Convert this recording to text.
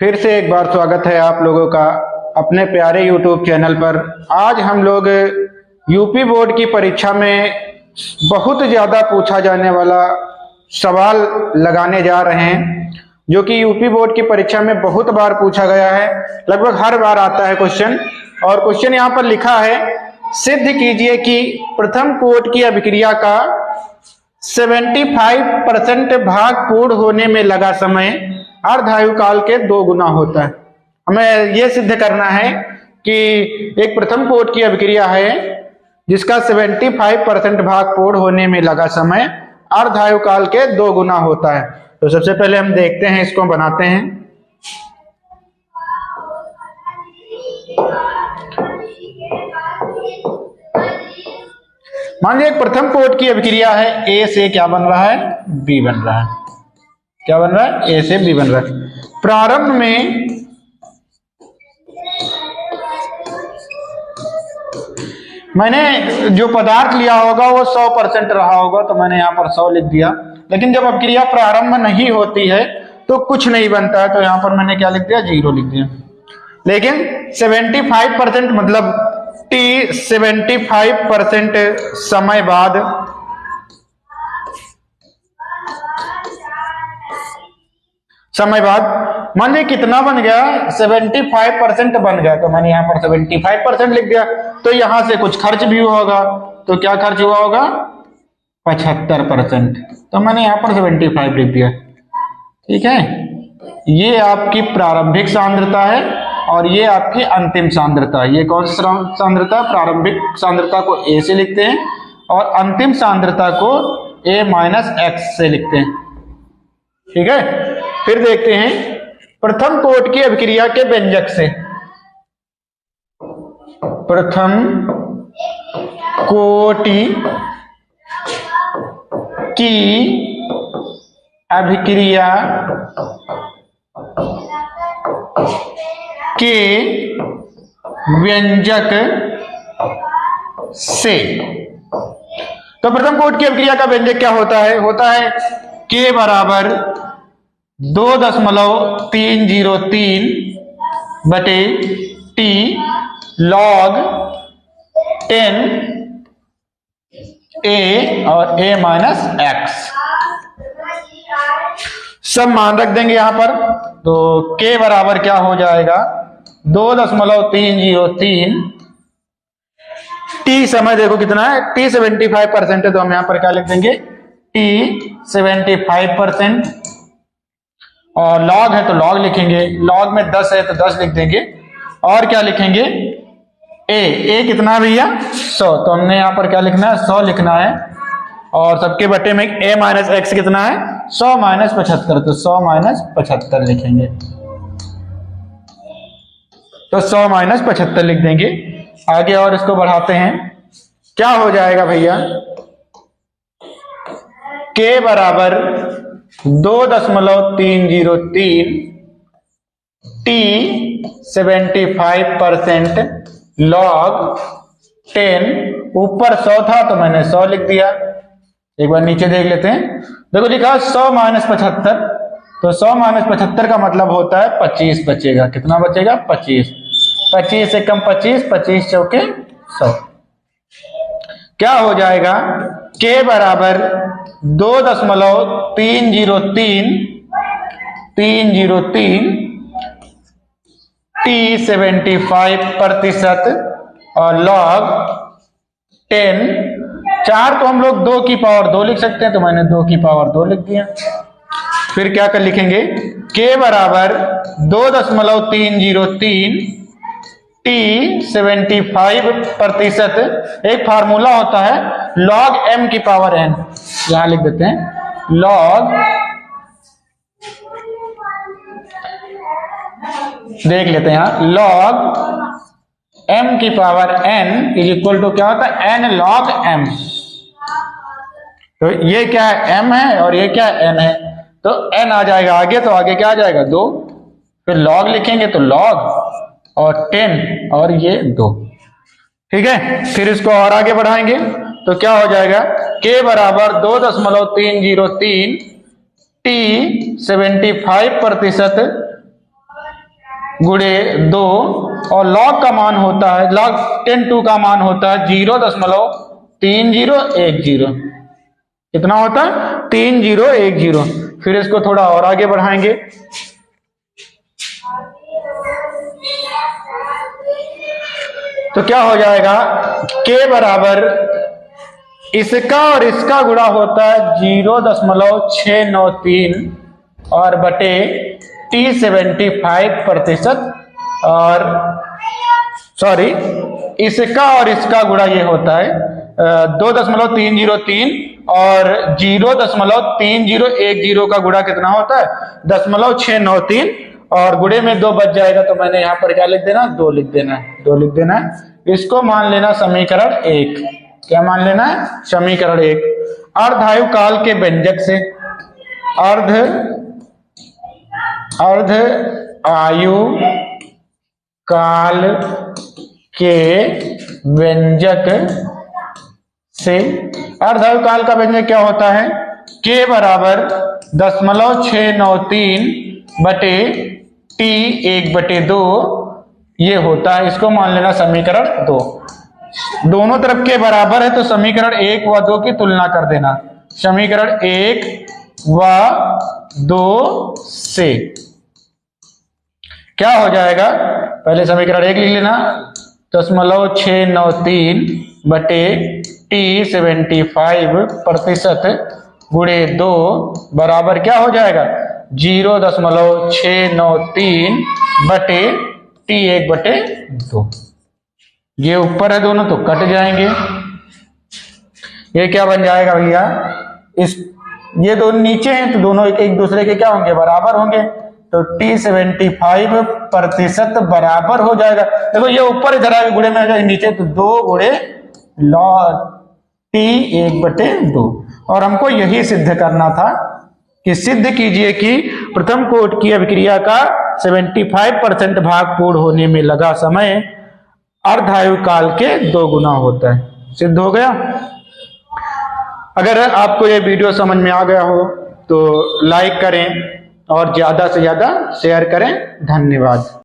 फिर से एक बार स्वागत है आप लोगों का अपने प्यारे YouTube चैनल पर। आज हम लोग यूपी बोर्ड की परीक्षा में बहुत ज़्यादा पूछा जाने वाला सवाल लगाने जा रहे हैं, जो कि यूपी बोर्ड की परीक्षा में बहुत बार पूछा गया है। लगभग हर बार आता है क्वेश्चन। और क्वेश्चन यहाँ पर लिखा है, सिद्ध कीजिए कि प्रथम कोट की अभिक्रिया का 75% भाग पूर्ण होने में लगा समय अर्धायु काल के 2 गुना होता है। हमें यह सिद्ध करना है कि एक प्रथम कोट की अभिक्रिया है जिसका 75% भाग पूर्ण होने में लगा समय अर्धायु काल के 2 गुना होता है। तो सबसे पहले हम देखते हैं, इसको बनाते हैं। मान लीजिए एक प्रथम कोट की अभिक्रिया है, ए से क्या बन रहा है, बी बन रहा है। क्या बन रहा है, ए से बी बन रहा है। प्रारंभ में मैंने जो पदार्थ लिया होगा वो 100% रहा होगा, तो मैंने यहाँ पर 100 लिख दिया। लेकिन जब अभिक्रिया प्रारंभ नहीं होती है तो कुछ नहीं बनता है, तो यहाँ पर मैंने क्या लिख दिया, 0 लिख दिया। लेकिन 75% मतलब T 75% समय बाद मान लीजिए कितना बन गया, 75% बन गया, तो मैंने यहाँ पर 75% लिख दिया। तो यहां से कुछ खर्च भी हुआ होगा, तो क्या खर्च हुआ होगा, 75%, तो मैंने यहाँ पर 75 लिख दिया। ठीक है, ये आपकी प्रारंभिक सांद्रता है और ये आपकी अंतिम सांद्रता है। ये कौन सी सांद्रता, प्रारंभिक सांद्रता को A से लिखते हैं और अंतिम सांद्रता को A-X से लिखते हैं। ठीक है, फिर देखते हैं प्रथम कोट की अभिक्रिया के व्यंजक से। प्रथम कोटि की अभिक्रिया के व्यंजक से। तो प्रथम कोट की अभिक्रिया का व्यंजक क्या होता है K बराबर 2.303 बटे T log 10 A और A-X। सब मान रख देंगे यहां पर। तो K बराबर क्या हो जाएगा, 2.303। T समय देखो कितना है, T 75% है, तो हम यहां पर क्या लिख देंगे, T 75%। और log है तो log लिखेंगे, log में 10 है तो 10 लिख देंगे। और क्या लिखेंगे, A कितना है भैया, 100, तो हमने यहाँ पर क्या लिखना है, 100 लिखना है। और सबके बटे में A-X कितना है, 100 - 75, तो 100 - 75 लिखेंगे। तो 100 - 75 लिख देंगे। आगे और इसको बढ़ाते हैं, क्या हो जाएगा भैया, K बराबर 2.303 T 75% log 10, ऊपर 100 था तो मैंने 100 लिख दिया। एक बार नीचे देख लेते हैं, देखो लिखा 100 - 75, तो 100 - 75 का मतलब होता है 25 बचेगा। कितना बचेगा, 25। 25 से कम 25, 25 चौके 100। क्या हो जाएगा, K बराबर 2.303 T 75% और log 10। 4 तो हम लोग 2 की पावर 2 लिख सकते हैं, तो मैंने 2 की पावर 2 लिख दिया। फिर क्या कर लिखेंगे, K बराबर 2.303 T 75%। एक फार्मूला होता है log m की पावर n, यहां लिख देते हैं, log, देख लेते हैं यहां, log m की power n is equal to क्या होता है, n log m। तो ये क्या है, m है, और ये क्या है, n है, तो n आ जाएगा आगे, तो आगे क्या आ जाएगा, 2। फिर log लिखेंगे तो log और 10 और ये 2। ठीक है, फिर इसको और आगे बढ़ाएंगे तो क्या हो जाएगा, K बराबर 2.303 T 75% गुणे 2 और लॉग का मान होता है, लॉग 10 का मान होता है 0.3010। कितना होता है? 3010। फिर इसको थोड़ा और आगे बढ़ाएंगे, तो क्या हो जाएगा? के बराबर इसका और इसका गुणा होता है 0.693 और बटे T75%, और सॉरी इसका और इसका गुणा ये होता है 2.303 और 0.3010 का गुणा कितना होता है? 0.693 और गुणे में 2 बच जाएगा, तो मैंने यहां पर क्या लिख देना? 2 लिख देना है, 2 लिख देना है। इसको मान लेना समीकरण 1। क्या मान लेना है? समीकरण 1। अर्धायु काल के व्यंजक से, अर्ध आयु काल के व्यंजक से, अर्धायु काल का व्यंजक क्या होता है? के बराबर 0.693 बटे T1/2 ये होता है। इसको मान लेना समीकरण 2। दोनों तरफ के बराबर है तो समीकरण 1 व 2 की तुलना कर देना। समीकरण 1 व 2 से क्या हो जाएगा? पहले समीकरण 1 लिख लेना, 0.693 बटे T75% गुणे 2 बराबर क्या हो जाएगा? 0.693 बटे T1/2। ये ऊपर है दोनों तो कट जाएंगे। ये क्या बन जाएगा भैया? ये दोनों नीचे हैं तो दोनों एक दूसरे के क्या होंगे? बराबर होंगे। तो T75% बराबर हो जाएगा। देखो ये ऊपर इधर आगे गुणे में आ जाएगा, नीचे तो 2 गुणे log T1/2। और हमको यही सिद्ध करना था कि सिद्ध कीजिए कि प्रथम कोट की अभिक्रिया का 75% भाग पूर्ण होने में लगा समय अर्धायु काल के 2 गुना होता है। सिद्ध हो गया। अगर आपको ये वीडियो समझ में आ गया हो तो लाइक करें और ज्यादा से ज्यादा शेयर करें। धन्यवाद।